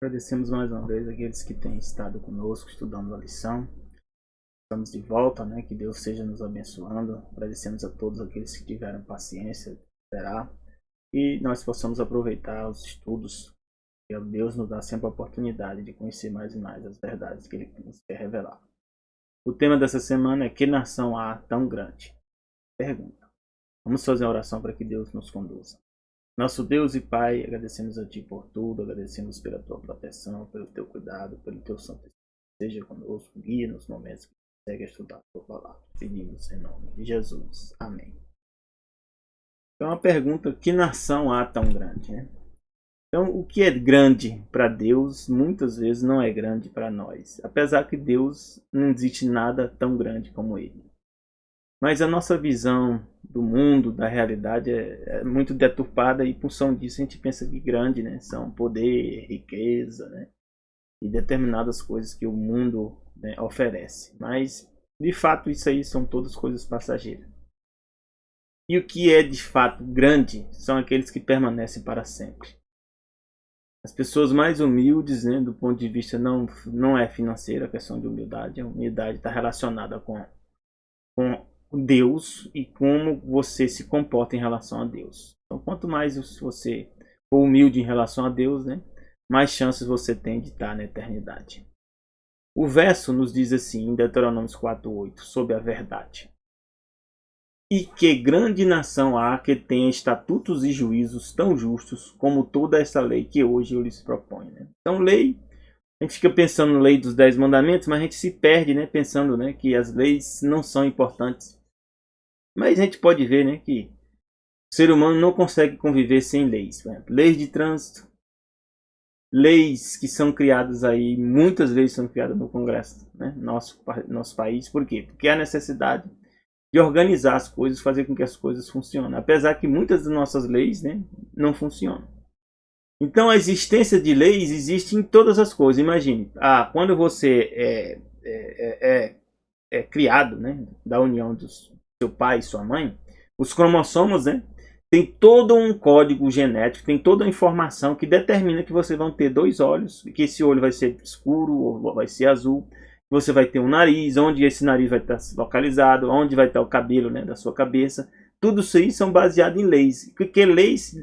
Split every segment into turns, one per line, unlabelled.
Agradecemos mais uma vez aqueles que têm estado conosco estudando a lição. Estamos de volta, né? Que Deus seja nos abençoando. Agradecemos a todos aqueles que tiveram paciência de esperar e nós possamos aproveitar os estudos. E Deus nos dá sempre a oportunidade de conhecer mais e mais as verdades que Ele nos quer revelar. O tema dessa semana é: que nação há tão grande? Pergunta. Vamos fazer uma oração para que Deus nos conduza. Nosso Deus e Pai, agradecemos a Ti por tudo, agradecemos pela Tua proteção, pelo Teu cuidado, pelo Teu santo Espírito. Seja conosco, guia nos momentos que consegue estudar a Tua palavra. Pedimos em nome de Jesus. Amém. Então a pergunta: que nação há tão grande? Né? Então o que é grande para Deus, muitas vezes não é grande para nós. Apesar que Deus não existe nada tão grande como Ele. Mas a nossa visão do mundo, da realidade, é muito deturpada e, em função disso, a gente pensa que grande, né, são poder, riqueza, né, e determinadas coisas que o mundo, né, oferece. Mas, de fato, isso aí são todas coisas passageiras. E o que é, de fato, grande são aqueles que permanecem para sempre. As pessoas mais humildes, né, do ponto de vista não é financeira, a questão de humildade. A humildade está relacionada com Deus e como você se comporta em relação a Deus. Então, quanto mais você for humilde em relação a Deus, né, mais chances você tem de estar na eternidade. O verso nos diz assim, em Deuteronômio 4:8, sobre a verdade: e que grande nação há que tenha estatutos e juízos tão justos como toda essa lei que hoje eu lhes proponho. Né? Então, lei, a gente fica pensando na lei dos 10 mandamentos, mas a gente se perde, né, pensando, né, que as leis não são importantes. Mas a gente pode ver, né, que o ser humano não consegue conviver sem leis. Por exemplo, leis de trânsito, leis que são criadas aí, muitas leis são criadas no Congresso, né, nosso país. Por quê? Porque há necessidade de organizar as coisas, fazer com que as coisas funcionem. Apesar que muitas das nossas leis, né, não funcionam. Então a existência de leis existe em todas as coisas. Imagine, quando você é criado, né, da união dos seu pai e sua mãe, os cromossomos, né, tem todo um código genético, tem toda a informação que determina que vocês vão ter 2 olhos, que esse olho vai ser escuro ou vai ser azul, você vai ter um nariz, onde esse nariz vai estar localizado, onde vai estar o cabelo, né, da sua cabeça. Tudo isso aí são baseados em leis, porque leis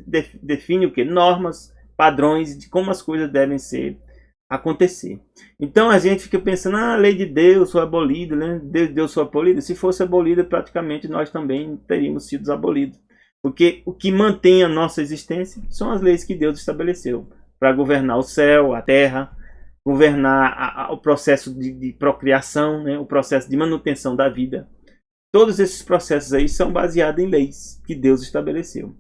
definem o quê? Normas, padrões de como as coisas devem ser acontecer. Então a gente fica pensando, a lei de Deus foi abolida, né? Deus foi abolida. Se fosse abolida, praticamente nós também teríamos sido abolidos. Porque o que mantém a nossa existência são as leis que Deus estabeleceu para governar o céu, a terra, governar o processo de procriação, né? O processo de manutenção da vida. Todos esses processos aí são baseados em leis que Deus estabeleceu.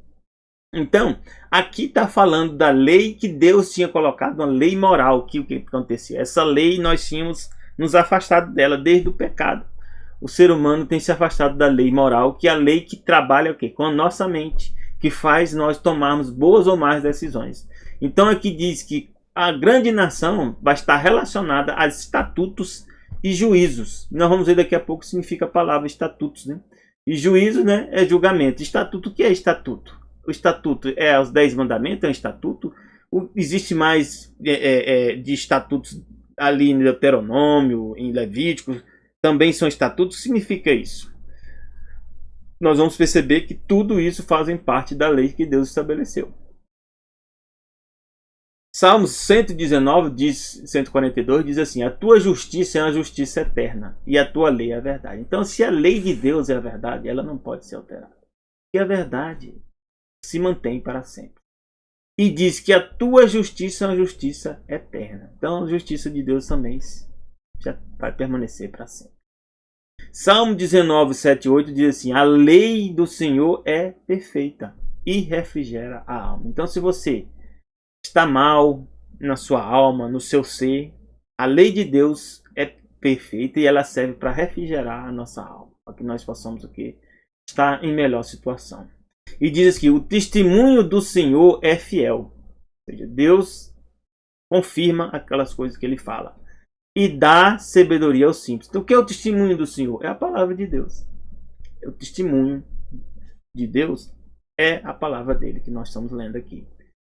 Então, aqui está falando da lei que Deus tinha colocado, uma lei moral. Que o que acontecia? Essa lei nós tínhamos nos afastado dela desde o pecado. O ser humano tem se afastado da lei moral, que é a lei que trabalha o quê? Com a nossa mente, que faz nós tomarmos boas ou más decisões. Então aqui diz que a grande nação vai estar relacionada a estatutos e juízos. Nós vamos ver daqui a pouco o que significa a palavra estatutos, né? E juízo, né, é julgamento. Estatuto, o que é estatuto? O estatuto é os 10 mandamentos, é um estatuto. Existe mais de estatutos ali em Deuteronômio, em Levítico, também são estatutos. O que significa isso? Nós vamos perceber que tudo isso fazem parte da lei que Deus estabeleceu. Salmos 119, 142 diz assim: a tua justiça é uma justiça eterna e a tua lei é a verdade. Então, se a lei de Deus é a verdade, ela não pode ser alterada. E a verdade se mantém para sempre. E diz que a tua justiça é uma justiça eterna. Então a justiça de Deus também já vai permanecer para sempre. Salmo 19, 7 e 8 diz assim: a lei do Senhor é perfeita e refrigera a alma. Então, se você está mal na sua alma, no seu ser, a lei de Deus é perfeita e ela serve para refrigerar a nossa alma, para que nós possamos aqui estar em melhor situação. E diz que o testemunho do Senhor é fiel. Ou seja, Deus confirma aquelas coisas que Ele fala. E dá sabedoria aos simples. Então, o que é o testemunho do Senhor? É a palavra de Deus. O testemunho de Deus é a palavra dele que nós estamos lendo aqui.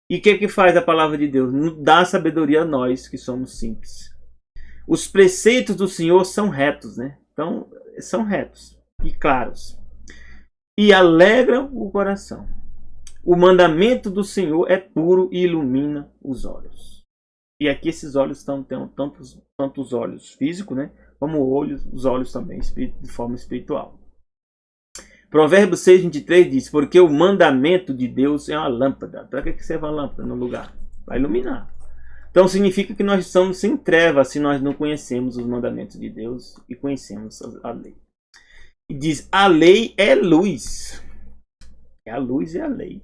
E o que faz a palavra de Deus? Nos dá sabedoria a nós que somos simples. Os preceitos do Senhor são retos, né? Então, são retos e claros. E alegram o coração. O mandamento do Senhor é puro e ilumina os olhos. E aqui esses olhos têm tanto os olhos físicos, né? Como os olhos também de forma espiritual. Provérbios 6:23 diz: porque o mandamento de Deus é uma lâmpada. Para que serve uma lâmpada no lugar? Para iluminar. Então significa que nós estamos sem trevas se nós não conhecemos os mandamentos de Deus e conhecemos a lei. E diz: a lei é luz. É a luz e a lei.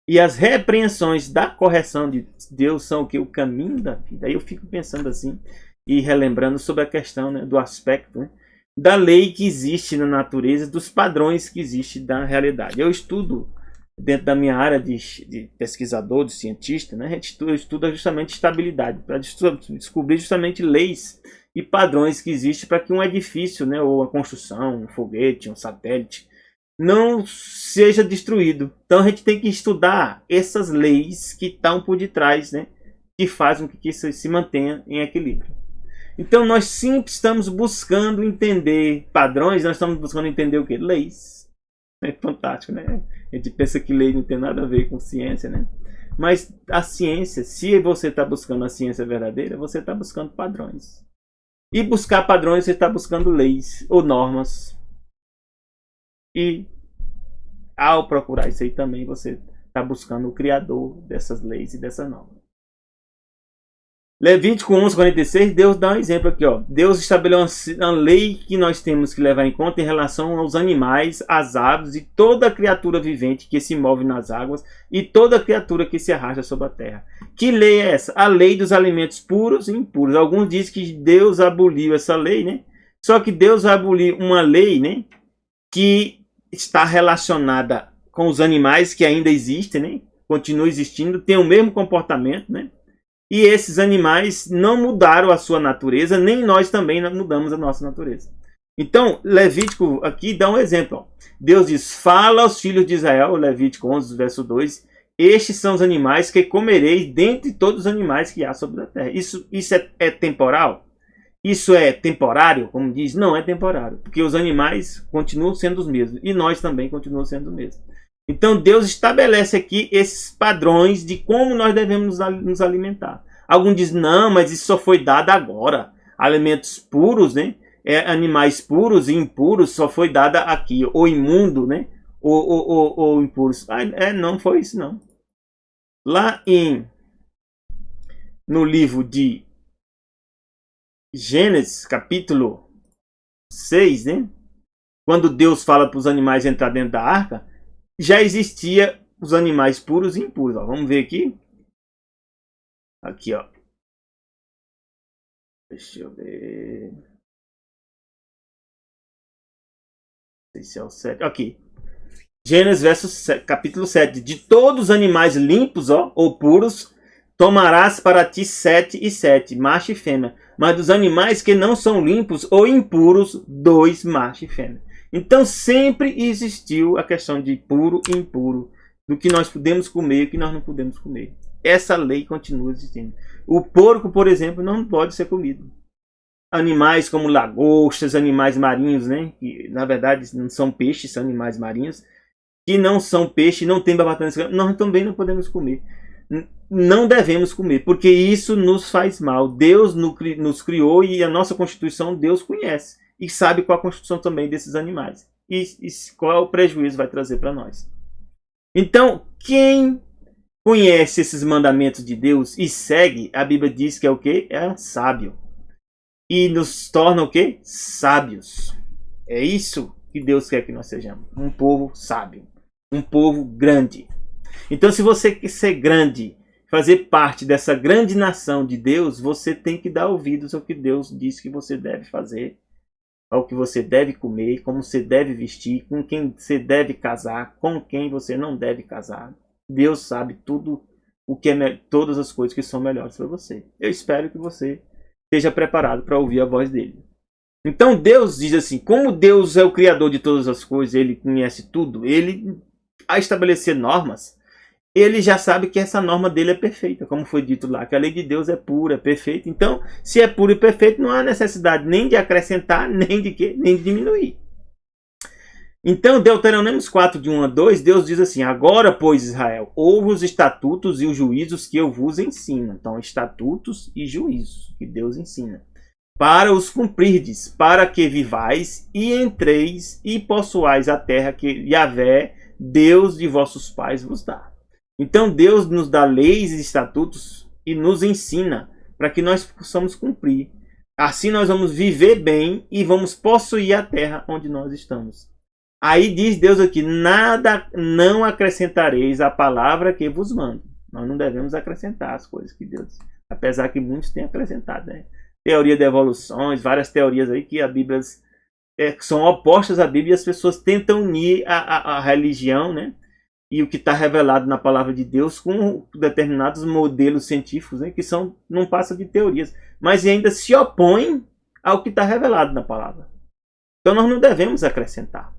E as repreensões da correção de Deus são o que? O caminho da vida. Aí eu fico pensando assim e relembrando sobre a questão, né, do aspecto, né, da lei que existe na natureza, dos padrões que existem na realidade. Eu estudo, dentro da minha área de pesquisador, de cientista, né, eu estudo justamente estabilidade, para descobrir justamente leis e padrões que existem para que um edifício, né, ou uma construção, um foguete, um satélite, não seja destruído. Então a gente tem que estudar essas leis que estão por detrás, né, que fazem com que isso se mantenha em equilíbrio. Então nós sempre estamos buscando entender padrões, nós estamos buscando entender o que? Leis. É fantástico, né? A gente pensa que lei não tem nada a ver com ciência, né? Mas a ciência, se você está buscando a ciência verdadeira, você está buscando padrões. E buscar padrões, você está buscando leis ou normas. E ao procurar isso aí também, você está buscando o criador dessas leis e dessas normas. Levítico 11:46, Deus dá um exemplo aqui, ó. Deus estabeleceu uma lei que nós temos que levar em conta em relação aos animais, às aves e toda criatura vivente que se move nas águas e toda criatura que se arrasta sobre a terra. Que lei é essa? A lei dos alimentos puros e impuros. Alguns dizem que Deus aboliu essa lei, né? Só que Deus aboliu uma lei, né, que está relacionada com os animais que ainda existem, né? Continuam existindo, tem o mesmo comportamento, né? E esses animais não mudaram a sua natureza, nem nós também mudamos a nossa natureza. Então, Levítico aqui dá um exemplo. Ó. Deus diz: fala aos filhos de Israel, Levítico 11, verso 2, estes são os animais que comereis dentre todos os animais que há sobre a terra. Isso é temporal? Isso é temporário, como diz? Não é temporário, porque os animais continuam sendo os mesmos e nós também continuamos sendo os mesmos. Então Deus estabelece aqui esses padrões de como nós devemos nos alimentar. Alguns dizem: não, mas isso só foi dado agora. Alimentos puros, né? Animais puros e impuros só foi dado aqui. Ou imundo, né? Ou impuros. Não foi isso não. Lá no livro de Gênesis, capítulo 6, né? Quando Deus fala para os animais entrar dentro da arca, já existia os animais puros e impuros. Ó, vamos ver aqui. Aqui, ó. Deixa eu ver. Não sei se é o 7. Aqui. Gênesis capítulo 7. De todos os animais limpos, ó, ou puros, tomarás para ti 7 e 7, macho e fêmea. Mas dos animais que não são limpos ou impuros, 2 macho e fêmea. Então sempre existiu a questão de puro e impuro, do que nós podemos comer e o que nós não podemos comer. Essa lei continua existindo. O porco, por exemplo, não pode ser comido. Animais como lagostas, animais marinhos, né, que na verdade não são peixes, são animais marinhos, que não são peixe, não tem barbatana, nós também não podemos comer. Não devemos comer, porque isso nos faz mal. Deus nos criou e a nossa Constituição Deus conhece. E sabe qual a constituição também desses animais. E qual o prejuízo vai trazer para nós. Então, quem conhece esses mandamentos de Deus e segue, a Bíblia diz que é o quê? É sábio. E nos torna o quê? Sábios. É isso que Deus quer que nós sejamos. Um povo sábio. Um povo grande. Então, se você quer ser grande, fazer parte dessa grande nação de Deus, você tem que dar ouvidos ao que Deus diz que você deve fazer, ao que você deve comer, como você deve vestir, com quem você deve casar, com quem você não deve casar. Deus sabe tudo o que é todas as coisas que são melhores para você. Eu espero que você esteja preparado para ouvir a voz dele. Então Deus diz assim: como Deus é o criador de todas as coisas, ele conhece tudo, ele a estabelecer normas, ele já sabe que essa norma dele é perfeita, como foi dito lá, que a lei de Deus é pura, é perfeita. Então, se é puro e perfeito, não há necessidade nem de acrescentar, nem de quê? Nem de diminuir. Então, Deuteronômio 4, de 1 a 2, Deus diz assim: agora, pois, Israel, ouve os estatutos e os juízos que eu vos ensino. Então, estatutos e juízos que Deus ensina. Para os cumprirdes, para que vivais e entreis e possuais a terra que Yahvé, Deus de vossos pais, vos dá. Então, Deus nos dá leis e estatutos e nos ensina para que nós possamos cumprir. Assim, nós vamos viver bem e vamos possuir a terra onde nós estamos. Aí diz Deus aqui: nada não acrescentareis à palavra que vos mando. Nós não devemos acrescentar as coisas que Deus, apesar que muitos têm acrescentado, né? Teoria de evoluções, várias teorias aí que a Bíblia são opostas à Bíblia, e as pessoas tentam unir a religião, né? E o que está revelado na palavra de Deus com determinados modelos científicos, né? Que não passam de teorias, mas ainda se opõem ao que está revelado na palavra. Então nós não devemos acrescentar.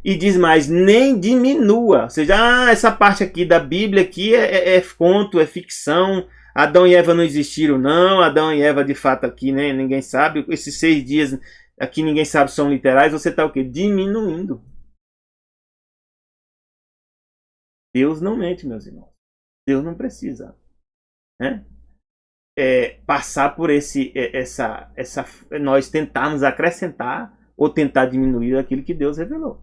E diz mais: nem diminua. Ou seja, essa parte aqui da Bíblia aqui é conto, é ficção. Adão e Eva não existiram, não. Adão e Eva, de fato, aqui, né, ninguém sabe. Esses 6 dias aqui ninguém sabe são literais. Você está o quê? Diminuindo. Deus não mente, meus irmãos. Deus não precisa, né, passar por nós tentarmos acrescentar ou tentar diminuir aquilo que Deus revelou.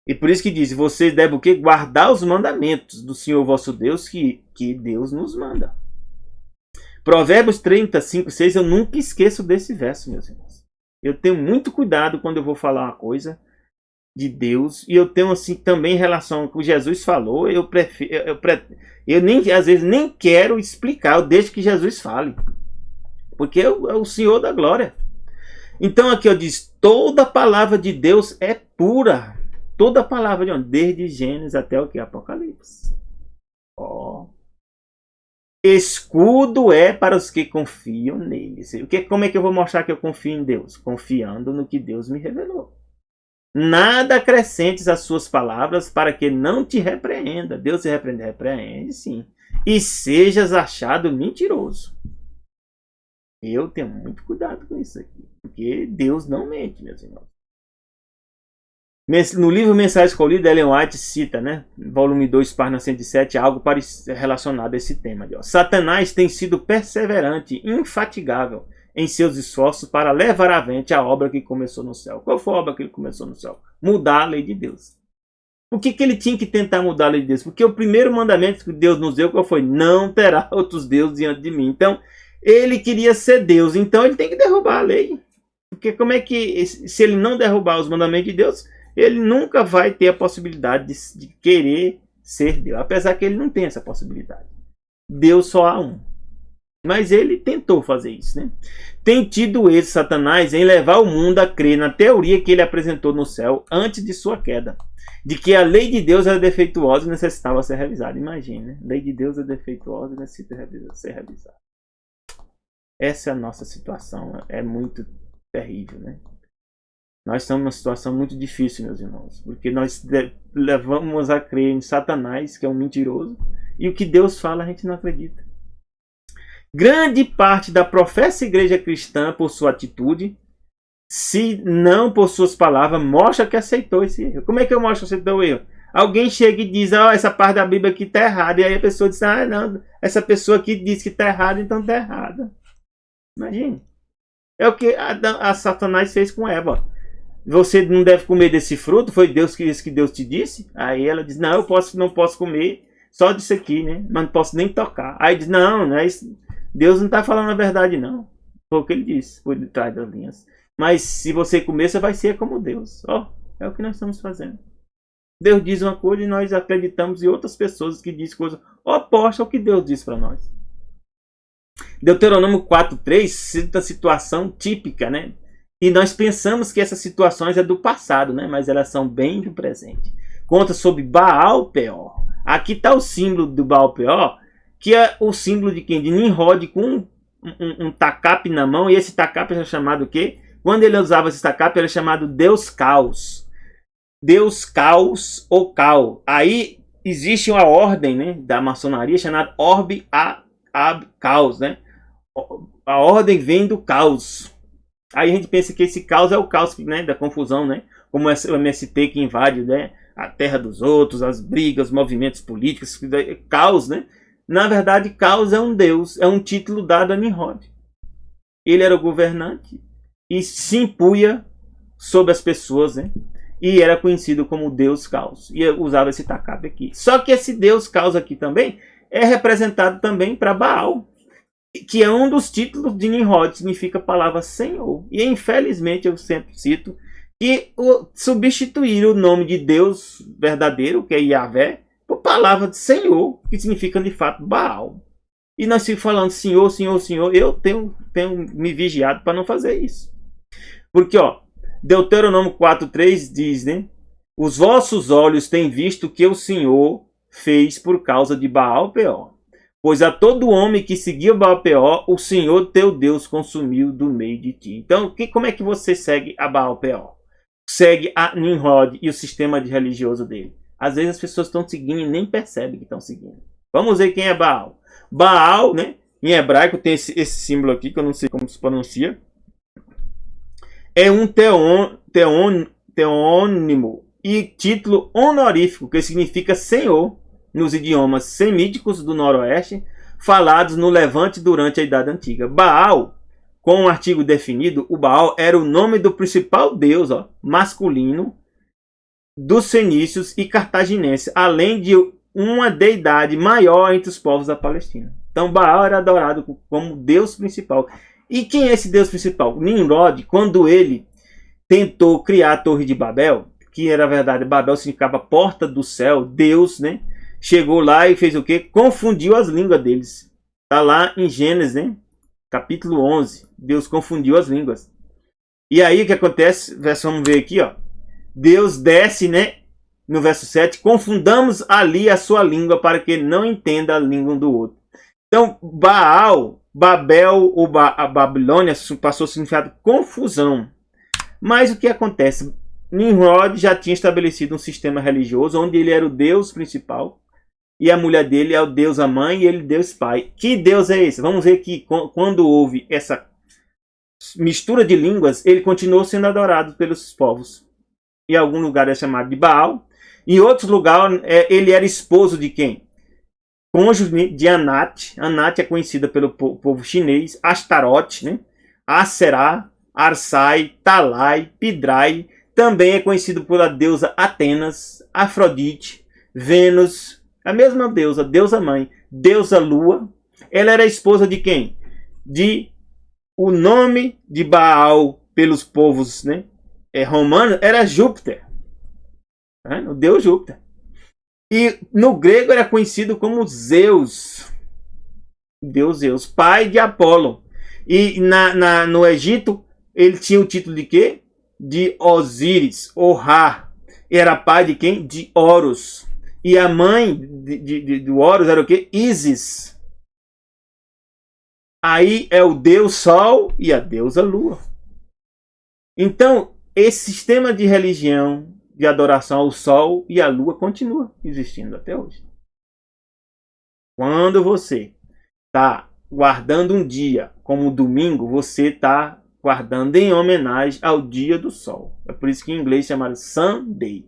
E por isso que diz: vocês devem o quê? Guardar os mandamentos do Senhor vosso Deus, que Deus nos manda. Provérbios 35, 6, eu nunca esqueço desse verso, meus irmãos. Eu tenho muito cuidado quando eu vou falar uma coisa de Deus. E eu tenho assim também em relação ao que Jesus falou. Eu nem, às vezes nem quero explicar, eu deixo que Jesus fale. Porque é o Senhor da glória. Então aqui eu diz: toda palavra de Deus é pura. Toda palavra de onde? Desde Gênesis até o que? Apocalipse. Escudo é para os que confiam nele. Como é que eu vou mostrar que eu confio em Deus? Confiando no que Deus me revelou. Nada acrescentes às suas palavras para que não te repreenda. Deus se repreende, repreende sim. E sejas achado mentiroso. Eu tenho muito cuidado com isso aqui. Porque Deus não mente, meus irmãos. No livro Mensagem Escolhida, Ellen White cita, né, volume 2, página 107, algo relacionado a esse tema. Satanás tem sido perseverante, infatigável em seus esforços para levar avante a obra que começou no céu. Qual foi a obra que ele começou no céu? Mudar a lei de Deus. Por que ele tinha que tentar mudar a lei de Deus? Porque o primeiro mandamento que Deus nos deu, qual foi? Não terá outros deuses diante de mim. Então, ele queria ser Deus, então ele tem que derrubar a lei. Porque como é que, se ele não derrubar os mandamentos de Deus, ele nunca vai ter a possibilidade de querer ser Deus. Apesar que ele não tem essa possibilidade. Deus só há um. Mas ele tentou fazer isso, né? Tem tido esse Satanás em levar o mundo a crer na teoria que ele apresentou no céu antes de sua queda. De que a lei de Deus era defeituosa e necessitava ser revisada. Imagine, né? A lei de Deus é defeituosa e necessita ser revisada. Essa é a nossa situação. É muito terrível, né? Nós estamos numa situação muito difícil, meus irmãos, porque nós levamos a crer em Satanás, que é um mentiroso, e o que Deus fala a gente não acredita. Grande parte da professa igreja cristã, por sua atitude, se não por suas palavras, mostra que aceitou esse erro. Como é que eu mostro que aceitou o erro? Alguém chega e diz: essa parte da Bíblia aqui está errada, e aí a pessoa diz: não, essa pessoa aqui diz que está errada, então está errada. Imagine. É o que a Satanás fez com Eva. Você não deve comer desse fruto, foi Deus que disse que Deus te disse? Aí ela diz: não, não posso comer só disso aqui, né? Mas não posso nem tocar. Aí diz: não é isso. Deus não está falando a verdade, não. Foi o que ele disse, por detrás das linhas. Mas se você comer, você vai ser como Deus. É o que nós estamos fazendo. Deus diz uma coisa e nós acreditamos em outras pessoas que dizem coisas opostas ao que Deus diz para nós. Deuteronômio 4:3 cita a situação típica, né? E nós pensamos que essas situações é do passado, né? Mas elas são bem do presente. Conta sobre Baal Peor. Aqui está o símbolo do Baal Peor, que é o símbolo de quem? De Nimrod, com um tacape na mão. E esse tacape é chamado o quê? Quando ele usava esse tacape, ele é chamado Deus Caos. Deus Caos ou Cal. Aí existe uma ordem, né, da maçonaria chamada Orbe Ab Caos, né? A ordem vem do caos. Aí a gente pensa que esse caos é o caos, né, da confusão, né? Como o MST que invade, né, a terra dos outros, as brigas, movimentos políticos, caos, né? Na verdade, caos é um deus, é um título dado a Nimrod. Ele era o governante e se impunha sobre as pessoas, né? E era conhecido como Deus Caos. E usava esse tacape aqui. Só que esse Deus Caos aqui também é representado também para Baal, que é um dos títulos de Nimrod, significa a palavra Senhor. E infelizmente eu sempre cito que substituir o nome de Deus verdadeiro, que é Yahvé, por palavra de Senhor, que significa de fato Baal. E nós ficamos falando Senhor, Senhor, Senhor. Eu tenho me vigiado para não fazer isso. Porque, ó, Deuteronômio 4:3 diz, né? Os vossos olhos têm visto o que o Senhor fez por causa de Baal-Peor. Pois a todo homem que seguia Baal-Peor, o Senhor teu Deus consumiu do meio de ti. Então, como é que você segue a Baal-Peor? Segue a Nimrod e o sistema religioso dele. Às vezes as pessoas estão seguindo e nem percebem que estão seguindo. Vamos ver quem é Baal. Baal, né? Em hebraico tem esse símbolo aqui, que eu não sei como se pronuncia. É um teônimo e título honorífico, que significa Senhor, nos idiomas semíticos do Noroeste, falados no Levante durante a Idade Antiga. Baal, com um artigo definido, o Baal era o nome do principal deus, masculino dos fenícios e cartaginenses, além de uma deidade maior entre os povos da Palestina. Então Baal era adorado como deus principal. E quem é esse deus principal? Nimrod, quando ele tentou criar a Torre de Babel, que era verdade, Babel significava porta do céu, Deus, né? Chegou lá e fez o quê? Confundiu as línguas deles. Está lá em Gênesis, né? Capítulo 11. Deus confundiu as línguas. E aí o que acontece? Vamos ver aqui, ó. Deus desce, né? No verso 7. Confundamos ali a sua língua para que não entenda a língua um do outro. Então, Baal, Babel ou a Babilônia passou a significar confusão. Mas o que acontece? Nimrod já tinha estabelecido um sistema religioso onde ele era o Deus principal e a mulher dele é o Deus a mãe e ele Deus pai. Que Deus é esse? Vamos ver que quando houve essa mistura de línguas, ele continuou sendo adorado pelos povos. Em algum lugar é chamado de Baal. Em outros lugares ele era esposo de quem? Cônjuge de Anat. Anat é conhecida pelo povo chinês. Astaroth, né? Aserá, Arsai, Talai, Pidrai. Também é conhecido pela deusa Atenas, Afrodite, Vênus, a mesma deusa, deusa mãe, deusa lua. Ela era esposa de quem? O nome de Baal pelos povos, né, romanos era Júpiter, né, o deus Júpiter. E no grego era conhecido como Zeus, deus Zeus, pai de Apolo. E no Egito ele tinha o título de quê? De Osíris, ou Ra. Era pai de quem? De Horus. E a mãe do Horus era o quê? Ísis. Aí é o deus Sol e a deusa Lua. Então, esse sistema de religião, de adoração ao Sol e à Lua continua existindo até hoje. Quando você está guardando um dia como o domingo, você está guardando em homenagem ao dia do sol. É por isso que em inglês é chamado Sunday.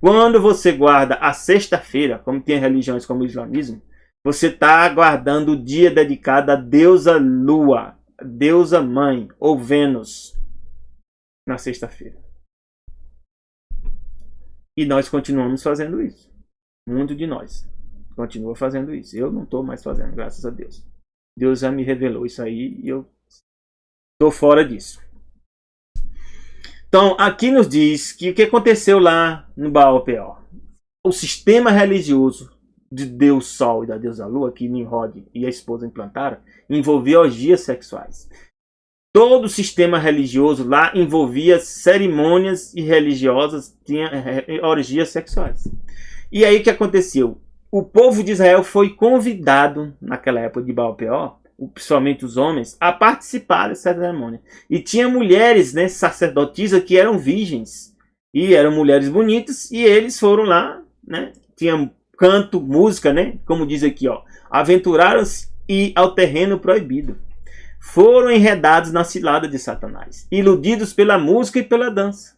Quando você guarda a sexta-feira, como tem religiões como o islamismo, você está guardando o dia dedicado à deusa Lua, deusa mãe ou Vênus, na sexta-feira. E nós continuamos fazendo isso. Muito de nós continua fazendo isso. Eu não estou mais fazendo, graças a Deus. Deus já me revelou isso aí e eu estou fora disso. Então, aqui nos diz que o que aconteceu lá no Baal-Peor. O sistema religioso de Deus Sol e da deusa Lua, que Nimrod e a esposa implantaram, envolvia orgias sexuais. Todo o sistema religioso lá envolvia cerimônias e religiosas, tinha orgias sexuais. E aí o que aconteceu? O povo de Israel foi convidado, naquela época de Baal-Peor, principalmente os homens, a participar dessa cerimônia. E tinha mulheres, né, sacerdotisas que eram virgens. E eram mulheres bonitas. E eles foram lá, né, tinham canto, música, né? Como diz aqui, ó. Aventuraram-se e ao terreno proibido. Foram enredados na cilada de Satanás, iludidos pela música e pela dança.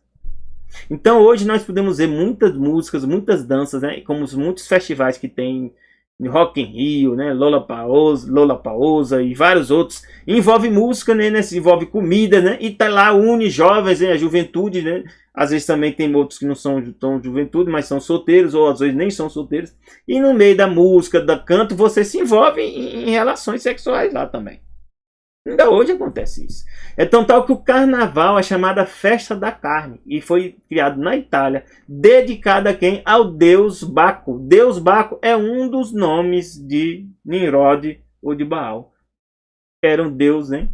Então hoje nós podemos ver muitas músicas, muitas danças, né? Como muitos festivais que tem Rock in Rio, né? Lollapalooza e vários outros. Envolve música, né? Envolve comida, né? E tá lá, une jovens, né? A juventude, né? Às vezes também tem outros que não são tão juventude, mas são solteiros, ou às vezes nem são solteiros. E no meio da música, do canto, você se envolve em relações sexuais lá também. Ainda hoje acontece isso. É tão tal que o carnaval é chamada Festa da Carne e foi criado na Itália, dedicado a quem? Ao deus Baco. Deus Baco é um dos nomes de Nimrod ou de Baal. Era um deus, né?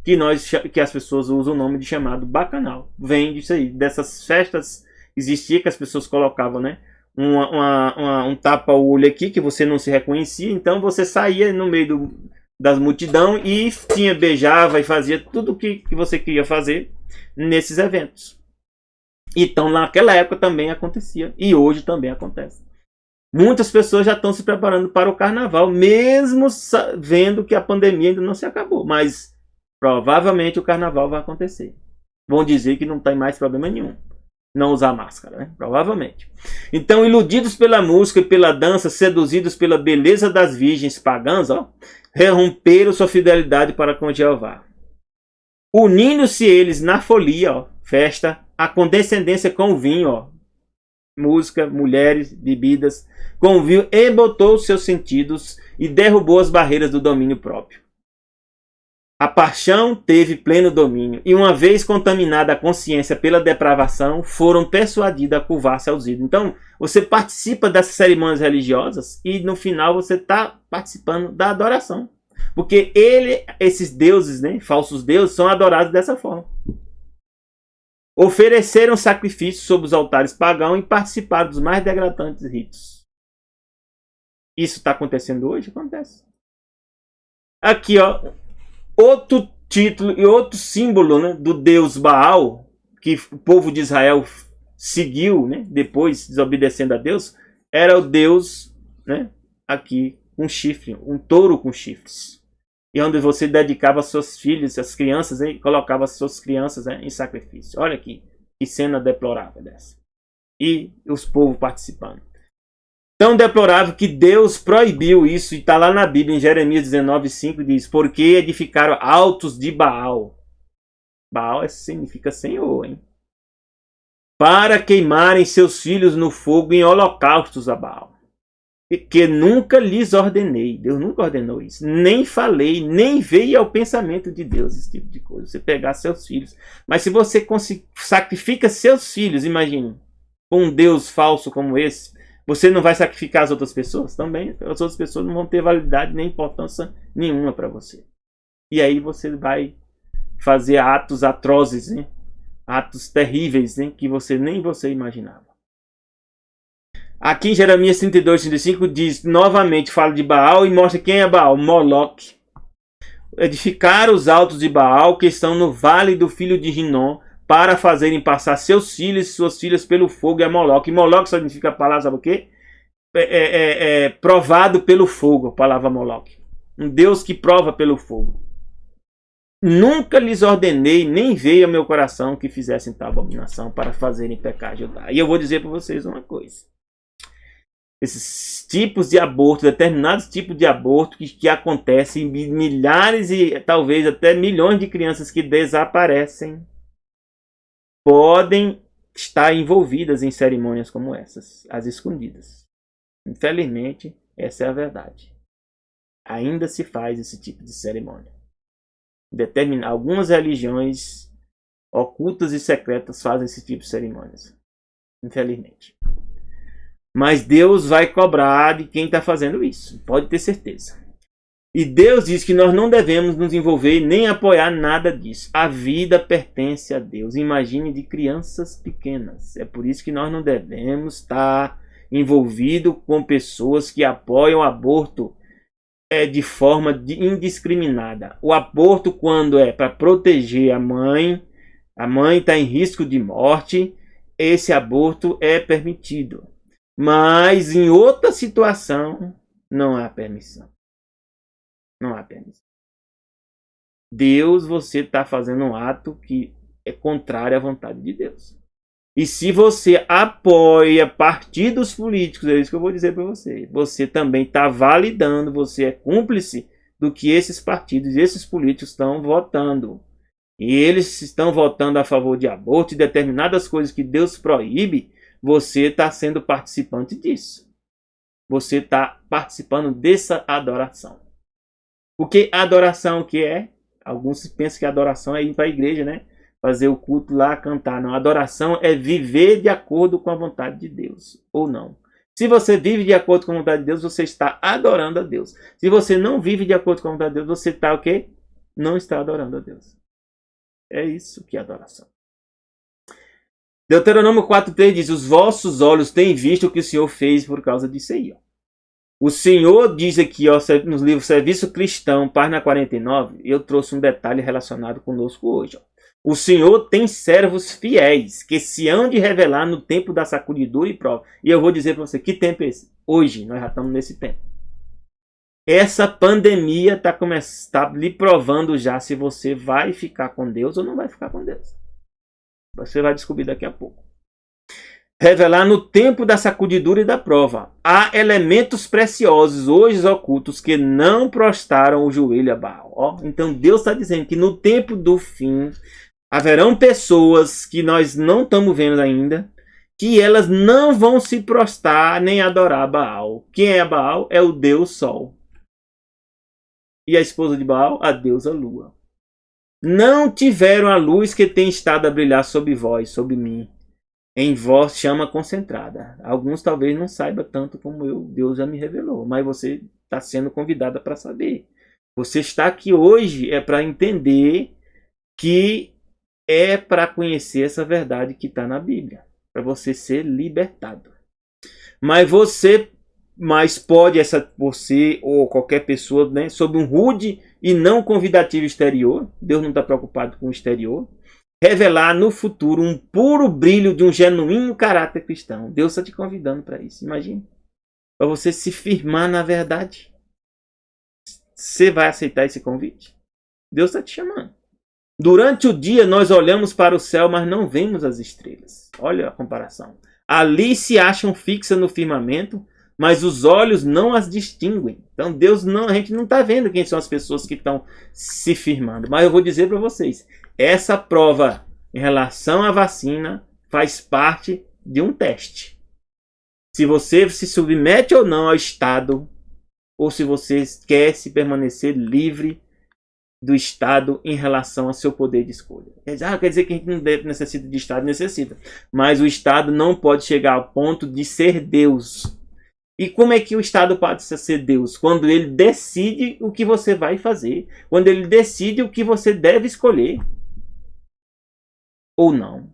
Que as pessoas usam o nome de chamado Bacanal. Vem disso aí, dessas festas existia que as pessoas colocavam, né? Um tapa-olho aqui que você não se reconhecia, então você saía no meio das multidão e beijava e fazia tudo o que você queria fazer nesses eventos. Então naquela época também acontecia e hoje também acontece. Muitas pessoas já estão se preparando para o carnaval, mesmo vendo que a pandemia ainda não se acabou, mas provavelmente o carnaval vai acontecer. Vão dizer que não tem mais problema nenhum não usar máscara, né? Provavelmente. Então, iludidos pela música e pela dança, seduzidos pela beleza das virgens pagãs, ó, romperam sua fidelidade para com Jeová. Unindo-se eles na folia, ó, festa, a condescendência com o vinho, ó, música, mulheres, bebidas, com o vinho embotou seus sentidos e derrubou as barreiras do domínio próprio. A paixão teve pleno domínio, e uma vez contaminada a consciência pela depravação, foram persuadidos a curvar-se aos ídolos. Então, você participa dessas cerimônias religiosas e no final você está participando da adoração. Porque esses deuses, né, falsos deuses, são adorados dessa forma. Ofereceram sacrifícios sobre os altares pagãos e participaram dos mais degradantes ritos. Isso está acontecendo hoje? Acontece. Aqui, ó. Outro título e outro símbolo, né, do deus Baal, que o povo de Israel seguiu, né, depois desobedecendo a Deus, era o deus, né, aqui com chifre, um touro com chifres. E onde você dedicava seus filhos, as crianças, e colocava suas crianças, né, em sacrifício. Olha aqui, que cena deplorável dessa. E os povos participando. Tão deplorável que Deus proibiu isso, e está lá na Bíblia, em Jeremias 19:5, diz: porque edificaram altos de Baal. Baal significa Senhor, hein? Para queimarem seus filhos no fogo em holocaustos a Baal. Que nunca lhes ordenei. Deus nunca ordenou isso. Nem falei, nem veio ao pensamento de Deus esse tipo de coisa. Você pegar seus filhos. Mas se você sacrifica seus filhos, imagine, com um Deus falso como esse, você não vai sacrificar as outras pessoas? Também as outras pessoas não vão ter validade nem importância nenhuma para você. E aí você vai fazer atos atrozes, né? Atos terríveis, né? Que nem você imaginava. Aqui em Jeremias 32:35 diz, novamente fala de Baal e mostra quem é Baal, Moloque. Edificaram os altos de Baal que estão no vale do filho de Rinom, para fazerem passar seus filhos e suas filhas pelo fogo, é Moloque. Moloque significa a palavra, sabe o quê? Provado pelo fogo, a palavra Moloque. Um Deus que prova pelo fogo. Nunca lhes ordenei, nem veio ao meu coração que fizessem tal abominação para fazerem pecar Judá. E eu vou dizer para vocês uma coisa. Esses tipos de aborto, determinados tipos de aborto que acontecem, milhares e talvez até milhões de crianças que desaparecem, podem estar envolvidas em cerimônias como essas, as escondidas. Infelizmente, essa é a verdade. Ainda se faz esse tipo de cerimônia. Algumas religiões ocultas e secretas fazem esse tipo de cerimônias. Infelizmente. Mas Deus vai cobrar de quem está fazendo isso. Pode ter certeza. E Deus diz que nós não devemos nos envolver nem apoiar nada disso. A vida pertence a Deus. Imagine de crianças pequenas. É por isso que nós não devemos estar envolvidos com pessoas que apoiam o aborto de forma indiscriminada. O aborto, quando é para proteger a mãe está em risco de morte, esse aborto é permitido. Mas em outra situação, não há permissão. Não há permissão. Deus, você está fazendo um ato que é contrário à vontade de Deus. E se você apoia partidos políticos, é isso que eu vou dizer para você. Você também está validando, você é cúmplice do que esses partidos, esses políticos estão votando. E eles estão votando a favor de aborto e determinadas coisas que Deus proíbe, você está sendo participante disso. Você está participando dessa adoração. Porque adoração o que é? Alguns pensam que adoração é ir para a igreja, né? Fazer o culto lá, cantar. Não, adoração é viver de acordo com a vontade de Deus, ou não. Se você vive de acordo com a vontade de Deus, você está adorando a Deus. Se você não vive de acordo com a vontade de Deus, você está o quê? Não está adorando a Deus. É isso que é adoração. Deuteronômio 4,3 diz: os vossos olhos têm visto o que o Senhor fez por causa disso aí. Ó. O Senhor diz aqui, ó, nos livros Serviço Cristão, página 49, eu trouxe um detalhe relacionado conosco hoje. Ó. O Senhor tem servos fiéis, que se hão de revelar no tempo da sacudidura e prova. E eu vou dizer para você, que tempo é esse? Hoje, nós já estamos nesse tempo. Essa pandemia está lhe provando já se você vai ficar com Deus ou não vai ficar com Deus. Você vai descobrir daqui a pouco. Revelar no tempo da sacudidura e da prova. Há elementos preciosos hoje ocultos que não prostraram o joelho a Baal. Ó, então Deus está dizendo que no tempo do fim haverão pessoas que nós não estamos vendo ainda, que elas não vão se prostrar nem adorar Baal. Quem é Baal? É o Deus Sol. E a esposa de Baal? A deusa Lua. Não tiveram a luz que tem estado a brilhar sobre vós, sobre mim. Em vós chama concentrada. Alguns talvez não saibam tanto como eu, Deus já me revelou. Mas você está sendo convidada para saber. Você está aqui hoje é para entender que é para conhecer essa verdade que está na Bíblia. Para você ser libertado. Mas pode você ou qualquer pessoa, né, sob um rude e não convidativo exterior. Deus não está preocupado com o exterior. Revelar no futuro um puro brilho de um genuíno caráter cristão. Deus está te convidando para isso. Imagine. Para você se firmar na verdade. Você vai aceitar esse convite? Deus está te chamando. Durante o dia nós olhamos para o céu, mas não vemos as estrelas. Olha a comparação. Ali se acham fixas no firmamento, mas os olhos não as distinguem. Então Deus não, a gente não está vendo quem são as pessoas que estão se firmando. Mas eu vou dizer para vocês. Essa prova em relação à vacina faz parte de um teste. Se você se submete ou não ao Estado, ou se você quer se permanecer livre do Estado em relação ao seu poder de escolha. Quer dizer que a gente não necessita de Estado? Necessita. Mas o Estado não pode chegar ao ponto de ser Deus. E como é que o Estado pode ser Deus? Quando ele decide o que você vai fazer. Quando ele decide o que você deve escolher. Ou não.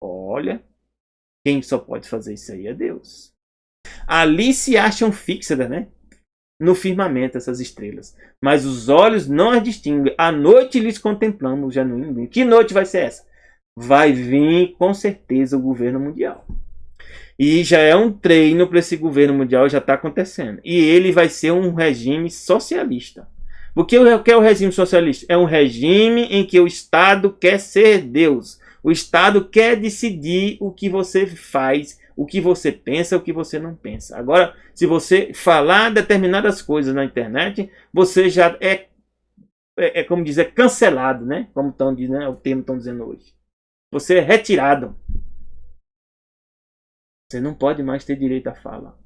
Olha, quem só pode fazer isso aí é Deus. Ali se acham fixas, né? No firmamento essas estrelas. Mas os olhos não as distinguem. À noite lhes contemplamos o genuíno. Que noite vai ser essa? Vai vir com certeza o governo mundial. E já é um treino para esse governo mundial, já está acontecendo. E ele vai ser um regime socialista. Porque o que é o regime socialista? É um regime em que o Estado quer ser Deus. O Estado quer decidir o que você faz, o que você pensa, o que você não pensa. Agora, se você falar determinadas coisas na internet, você já como dizer, cancelado, né? Como estão dizendo, né? O termo estão dizendo hoje. Você é retirado. Você não pode mais ter direito à fala.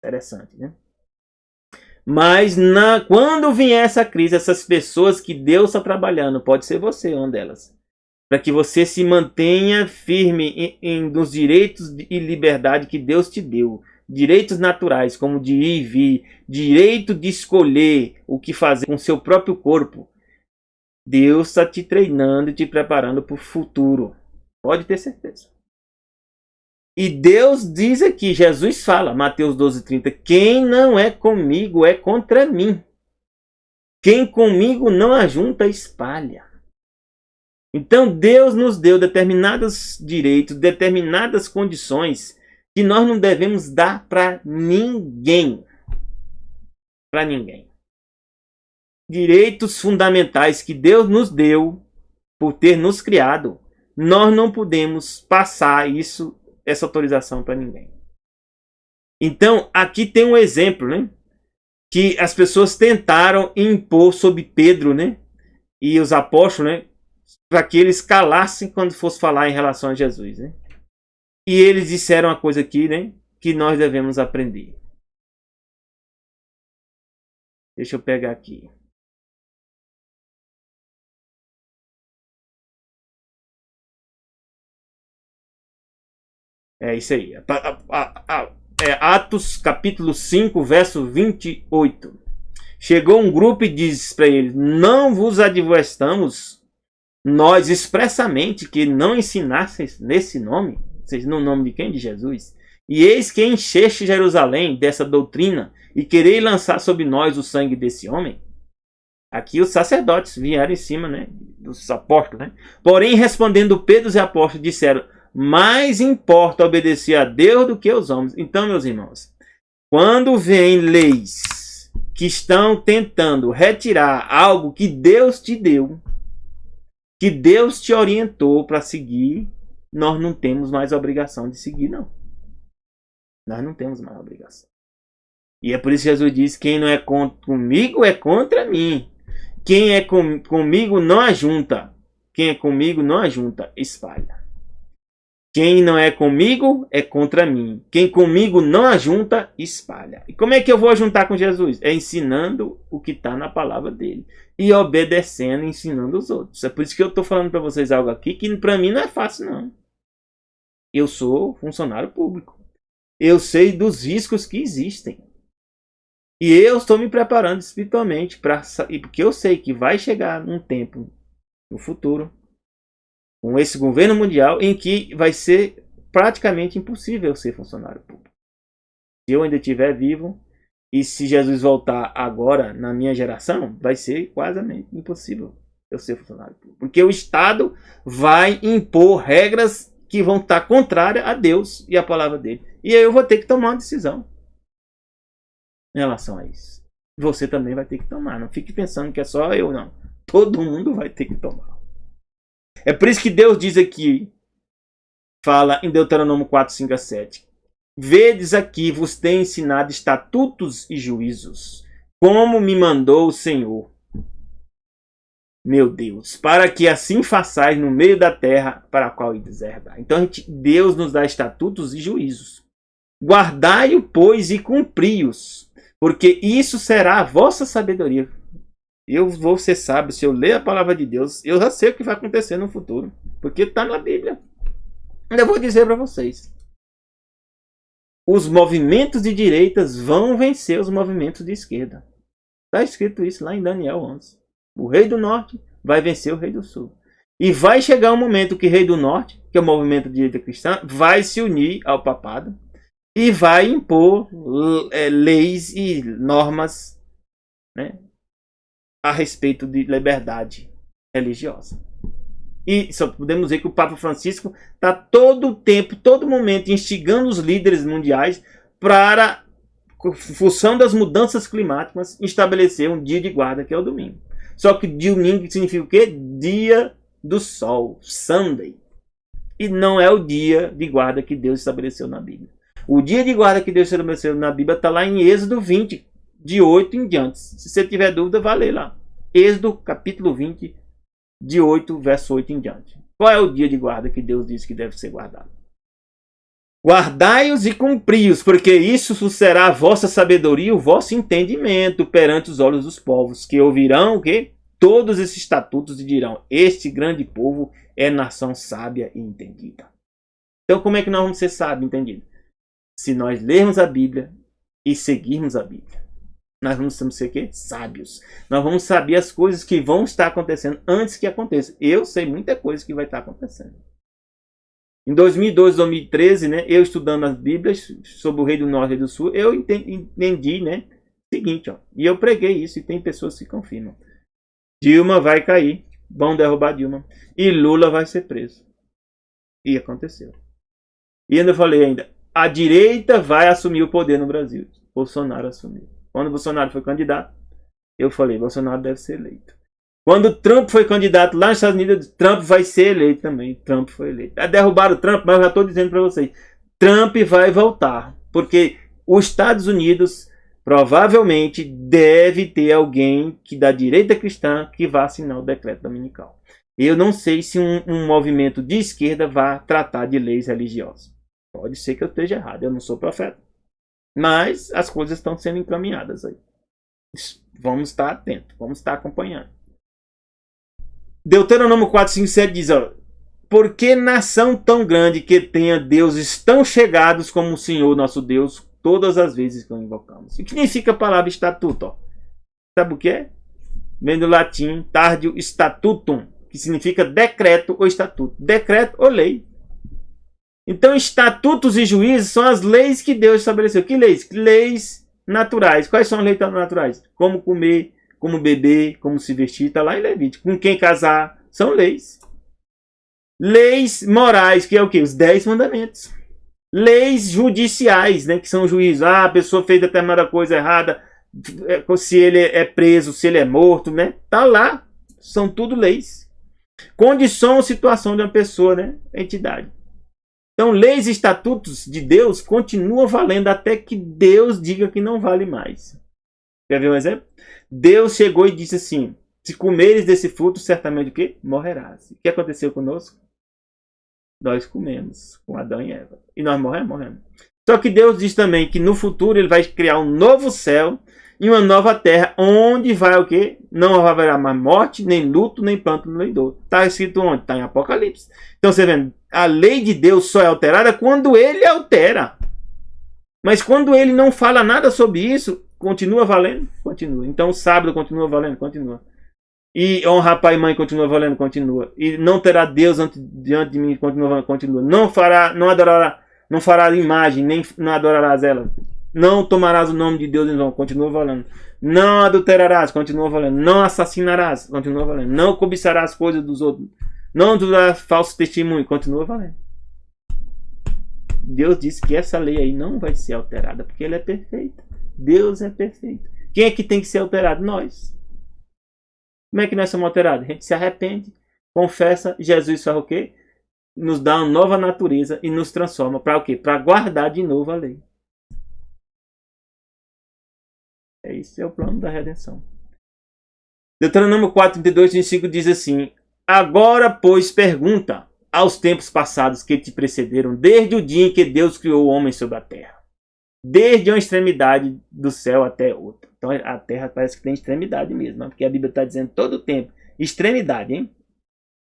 Interessante, né? Mas quando vier essa crise, essas pessoas que Deus está trabalhando, pode ser você uma delas, para que você se mantenha firme nos direitos e liberdade que Deus te deu. Direitos naturais, como de ir e vir, direito de escolher o que fazer com o seu próprio corpo. Deus está te treinando e te preparando para o futuro. Pode ter certeza. E Deus diz aqui, Jesus fala, Mateus 12:30, quem não é comigo é contra mim. Quem comigo não ajunta, espalha. Então Deus nos deu determinados direitos, determinadas condições que nós não devemos dar para ninguém. Para ninguém. Direitos fundamentais que Deus nos deu por ter nos criado, nós não podemos passar essa autorização para ninguém. Então, aqui tem um exemplo, né? Que as pessoas tentaram impor sobre Pedro, né? E os apóstolos, né? Para que eles calassem quando fosse falar em relação a Jesus, né? E eles disseram uma coisa aqui, né? Que nós devemos aprender. Deixa eu pegar aqui. É isso aí. Atos capítulo 5, verso 28. Chegou um grupo e disse para eles: não vos admoestamos nós expressamente que não ensinasseis nesse nome, ou seja, no nome de quem? De Jesus. E eis que encheste Jerusalém dessa doutrina e querei lançar sobre nós o sangue desse homem. Aqui os sacerdotes vieram em cima, né, dos apóstolos, né? Porém, respondendo Pedro e apóstolos, disseram: mais importa obedecer a Deus do que aos homens. Então, meus irmãos, quando vem leis que estão tentando retirar algo que Deus te deu, que Deus te orientou para seguir, nós não temos mais obrigação de seguir, não. Nós não temos mais obrigação. E é por isso que Jesus diz: quem não é comigo é contra mim. Quem é comigo não ajunta. Quem é comigo não ajunta, espalha. Quem não é comigo é contra mim. Quem comigo não ajunta, espalha. E como é que eu vou ajuntar com Jesus? É ensinando o que está na palavra dele. E obedecendo e ensinando os outros. É por isso que eu estou falando para vocês algo aqui que para mim não é fácil, não. Eu sou funcionário público. Eu sei dos riscos que existem. E eu estou me preparando espiritualmente porque eu sei que vai chegar um tempo no futuro, com esse governo mundial, em que vai ser praticamente impossível ser funcionário público. Se eu ainda estiver vivo, e se Jesus voltar agora na minha geração, vai ser quase impossível eu ser funcionário público. Porque o Estado vai impor regras que vão estar contrárias a Deus e a palavra dele. E aí eu vou ter que tomar uma decisão em relação a isso. Você também vai ter que tomar. Não fique pensando que é só eu, não. Todo mundo vai ter que tomar. É por isso que Deus diz aqui, fala em Deuteronômio 4, 5 a 7. Vedes aqui, vos tenho ensinado estatutos e juízos, como me mandou o Senhor, meu Deus, para que assim façais no meio da terra para a qual ides herdar. Então Deus nos dá estatutos e juízos. Guardai-o, pois, e cumpri-os, porque isso será a vossa sabedoria. Eu vou ser sábio se eu ler a palavra de Deus. Eu já sei o que vai acontecer no futuro, porque está na Bíblia. Ainda vou dizer para vocês: os movimentos de direitas vão vencer os movimentos de esquerda. Está escrito isso lá em Daniel 11. O rei do norte vai vencer o rei do sul. E vai chegar um momento que o rei do norte, que é o movimento de direita cristã, vai se unir ao papado e vai impor leis e normas, né, a respeito de liberdade religiosa. E só podemos ver que o Papa Francisco está todo o tempo, todo momento, instigando os líderes mundiais para, função das mudanças climáticas, estabelecer um dia de guarda, que é o domingo. Só que domingo significa o quê? Dia do sol, Sunday. E não é o dia de guarda que Deus estabeleceu na Bíblia. O dia de guarda que Deus estabeleceu na Bíblia está lá em Êxodo 20, de 8 em diante. Se você tiver dúvida, vai ler lá. Êxodo capítulo 20, de 8, verso 8 em diante. Qual é o dia de guarda que Deus disse que deve ser guardado? Guardai-os e cumpri-os, porque isso será a vossa sabedoria e o vosso entendimento perante os olhos dos povos, que ouvirão o quê? Todos esses estatutos e dirão: este grande povo é nação sábia e entendida. Então, como é que nós vamos ser sábios e entendidos? Se nós lermos a Bíblia e seguirmos a Bíblia. Nós vamos ser o quê? Sábios. Nós vamos saber as coisas que vão estar acontecendo antes que aconteça. Eu sei muita coisa que vai estar acontecendo. Em 2012, 2013, né, eu estudando as Bíblias sobre o rei do norte e do sul, eu entendi, né, o seguinte, ó, e eu preguei isso e tem pessoas que confirmam. Dilma vai cair, vão derrubar Dilma, e Lula vai ser preso. E aconteceu. E ainda falei ainda, a direita vai assumir o poder no Brasil. Bolsonaro assumiu. Quando Bolsonaro foi candidato, eu falei, Bolsonaro deve ser eleito. Quando Trump foi candidato lá nos Estados Unidos, Trump vai ser eleito também. Trump foi eleito. Derrubaram o Trump, mas eu já estou dizendo para vocês, Trump vai voltar. Porque os Estados Unidos provavelmente deve ter alguém que da direita cristã que vá assinar o decreto dominical. Eu não sei se um movimento de esquerda vai tratar de leis religiosas. Pode ser que eu esteja errado, eu não sou profeta. Mas as coisas estão sendo encaminhadas aí. Vamos estar atentos, vamos estar acompanhando. Deuteronômio 4, 5, 7 diz, ó, por que nação tão grande que tenha deuses tão chegados como o Senhor nosso Deus, todas as vezes que o invocamos? O que significa a palavra estatuto? Ó? Sabe o que é? Vem do latim tardio statutum, que significa decreto ou estatuto. Decreto ou lei. Então, estatutos e juízes são as leis que Deus estabeleceu. Que leis? Leis naturais. Quais são as leis naturais? Como comer, como beber, como se vestir, está lá em Levítico. Com quem casar, são leis. Leis morais, que é o quê? Os 10 mandamentos. Leis judiciais, né, que são juízos. Ah, a pessoa fez determinada coisa errada, se ele é preso, se ele é morto, né? Tá lá. São tudo leis. Condição ou situação de uma pessoa, né? Entidade. Então, leis e estatutos de Deus continuam valendo até que Deus diga que não vale mais. Quer ver um exemplo? Deus chegou e disse assim, se comeres desse fruto, certamente o quê? Morrerás. O que aconteceu conosco? Nós comemos com Adão e Eva. E nós morremos. Só que Deus diz também que no futuro ele vai criar um novo céu e uma nova terra, onde vai o quê? Não haverá mais morte, nem luto, nem pranto, nem dor. Está escrito onde? Está em Apocalipse. Então você vê, a lei de Deus só é alterada quando ele altera. Mas quando ele não fala nada sobre isso, continua valendo? Continua. Então o sábado continua valendo? Continua. E honrar pai e mãe continua valendo? Continua. E não terá Deus diante de mim? Continua valendo? Continua. Não fará imagem, nem não adorarás ela. Não tomarás o nome de Deus em vão, continua valendo. Não adulterarás, continua valendo. Não assassinarás, continua valendo. Não cobiçarás coisas dos outros. Não darás falso testemunho, continua valendo. Deus disse que essa lei aí não vai ser alterada, porque ela é perfeita. Deus é perfeito. Quem é que tem que ser alterado? Nós. Como é que nós somos alterados? A gente se arrepende, confessa, Jesus faz o quê? Nos dá uma nova natureza e nos transforma para o quê? Para guardar de novo a lei. Esse é o plano da redenção. Deuteronômio 4, 32, 25 diz assim, agora, pois, pergunta aos tempos passados que te precederam, desde o dia em que Deus criou o homem sobre a terra. Desde uma extremidade do céu até outra. Então a terra parece que tem extremidade mesmo, né? Porque a Bíblia está dizendo todo o tempo. Extremidade, hein?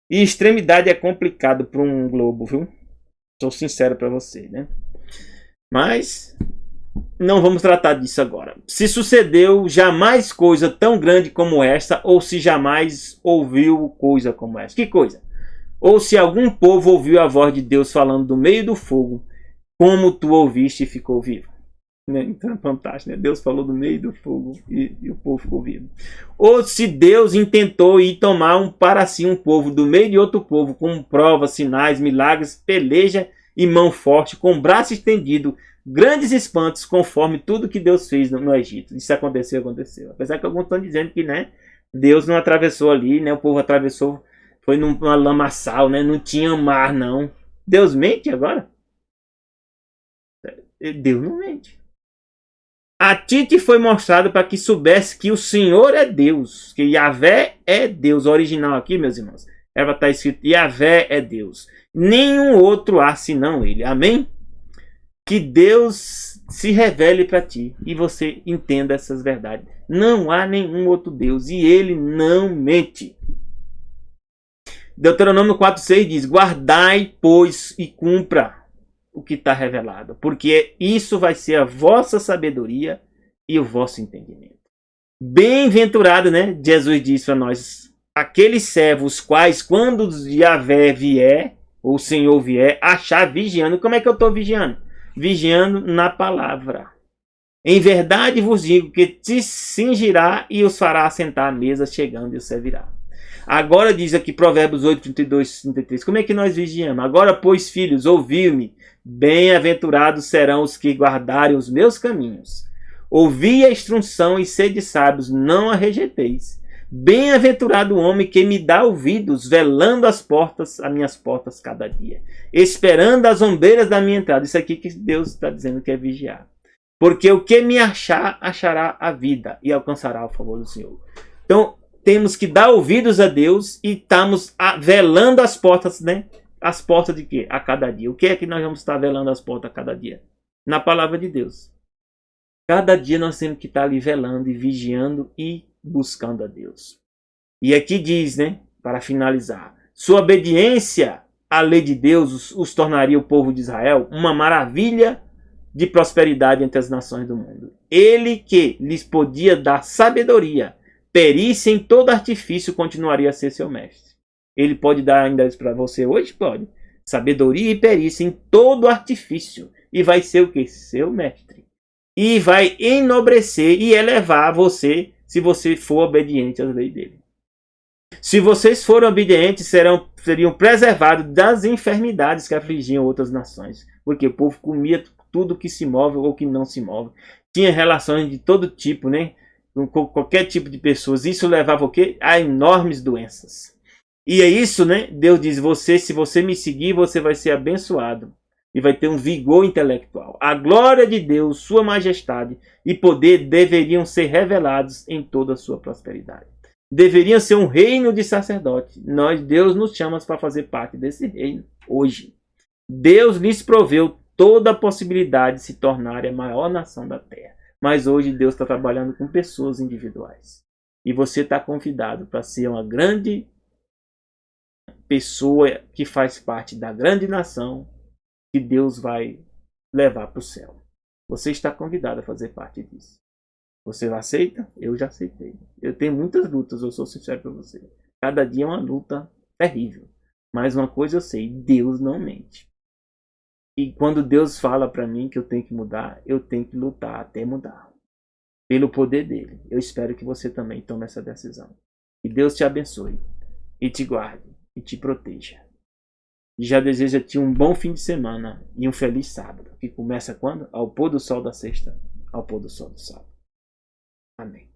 E extremidade é complicado para um globo, viu? Sou sincero para você, né? Mas não vamos tratar disso agora. Se sucedeu jamais coisa tão grande como esta, ou se jamais ouviu coisa como esta. Que coisa? Ou se algum povo ouviu a voz de Deus falando do meio do fogo, como tu ouviste e ficou vivo. Né? Então é fantástico, né? Deus falou do meio do fogo e o povo ficou vivo. Ou se Deus intentou ir tomar para si um povo do meio de outro povo, com provas, sinais, milagres, peleja e mão forte, com braço estendido, grandes espantos, conforme tudo que Deus fez no Egito. Isso aconteceu. Apesar que alguns estão dizendo que, né, Deus não atravessou ali, né, o povo atravessou, foi numa lamaçal, né, não tinha mar, não. Deus mente agora? Deus não mente. A ti te foi mostrado para que soubesse que o Senhor é Deus, que Yahvé é Deus. O original aqui, meus irmãos, era para estar escrito Yahvé é Deus. Nenhum outro há senão Ele. Amém? Que Deus se revele para ti e você entenda essas verdades. Não há nenhum outro Deus e Ele não mente. Deuteronômio 4,6 diz, guardai, pois, e cumpra o que está revelado, porque isso vai ser a vossa sabedoria e o vosso entendimento. Bem-aventurado, né? Jesus disse para nós, aqueles servos quais, quando Yahvé vier, ou o Senhor vier, achar vigiando. Como é que eu estou vigiando? Vigiando na palavra. Em verdade vos digo que te cingirá e os fará assentar à mesa, chegando e os servirá. Agora diz aqui Provérbios 8, 32, 33. Como é que nós vigiamos? Agora, pois, filhos, ouvi-me. Bem-aventurados serão os que guardarem os meus caminhos. Ouvi a instrução e sede sábios, não a rejeiteis. Bem-aventurado o homem que me dá ouvidos, velando as minhas portas cada dia, esperando as ombreiras da minha entrada. Isso aqui que Deus está dizendo que é vigiar. Porque o que me achar, achará a vida e alcançará o favor do Senhor. Então, temos que dar ouvidos a Deus e estamos velando as portas, né? As portas de quê? A cada dia. O que é que nós vamos estar velando as portas a cada dia? Na palavra de Deus. Cada dia nós temos que estar ali velando e vigiando e buscando a Deus. E aqui diz, né? Para finalizar. Sua obediência à lei de Deus os tornaria o povo de Israel uma maravilha de prosperidade entre as nações do mundo. Ele que lhes podia dar sabedoria, perícia em todo artifício, continuaria a ser seu mestre. Ele pode dar ainda isso para você hoje? Pode. Sabedoria e perícia em todo artifício. E vai ser o que? Seu mestre. E vai enobrecer e elevar você se você for obediente às leis dele. Se vocês forem obedientes, seriam preservados das enfermidades que afligiam outras nações. Porque o povo comia tudo que se move ou que não se move. Tinha relações de todo tipo, né? Com qualquer tipo de pessoas. Isso levava o quê? A enormes doenças. E é isso, né? Deus diz, se você me seguir, você vai ser abençoado. E vai ter um vigor intelectual. A glória de Deus, sua majestade e poder deveriam ser revelados em toda a sua prosperidade. Deveriam ser um reino de sacerdote. Deus nos chama para fazer parte desse reino hoje. Deus lhes proveu toda a possibilidade de se tornarem a maior nação da terra. Mas hoje Deus está trabalhando com pessoas individuais. E você está convidado para ser uma grande pessoa que faz parte da grande nação que Deus vai levar para o céu. Você está convidado a fazer parte disso. Você aceita? Eu já aceitei. Eu tenho muitas lutas, eu sou sincero para você. Cada dia é uma luta terrível. Mas uma coisa eu sei, Deus não mente. E quando Deus fala para mim que eu tenho que mudar, eu tenho que lutar até mudar. Pelo poder dele. Eu espero que você também tome essa decisão. Que Deus te abençoe e te guarde e te proteja. E já desejo-te um bom fim de semana e um feliz sábado. Que começa quando? Ao pôr do sol da sexta, ao pôr do sol do sábado. Amém.